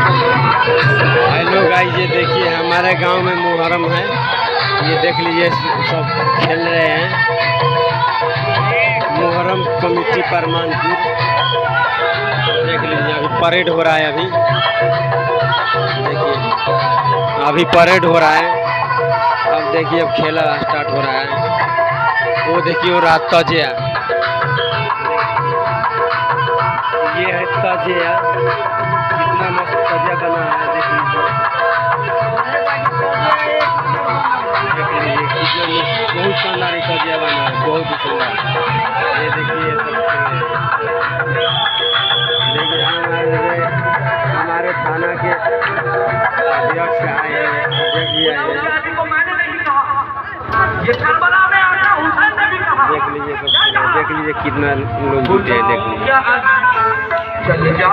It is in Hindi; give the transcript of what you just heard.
हेलो गाइस, ये देखिए हमारे गांव में मुहर्रम है। ये देख लीजिए सब खेल रहे हैं। मुहर्रम कमेटी परमानपुर, देख लीजिए अभी परेड हो रहा है। अभी देखिए अभी परेड हो रहा है। अब देखिए अब खेला स्टार्ट हो रहा है। वो देखिए वो रहा तजिया, ये है तजिया। कितना मस्त तजिया बना है, देख लीजिए। देख लीजिए कितना बहुत शानदार तजिया बना है, बहुत ही सुंदर। ये देखिए देखिए हमारे थाना के अध्यक्ष आए हैं, अध्यक्ष भी आए हैं। देख लीजिए सब, देख लीजिए कितना लोग जुटे हैं। देख लीजिए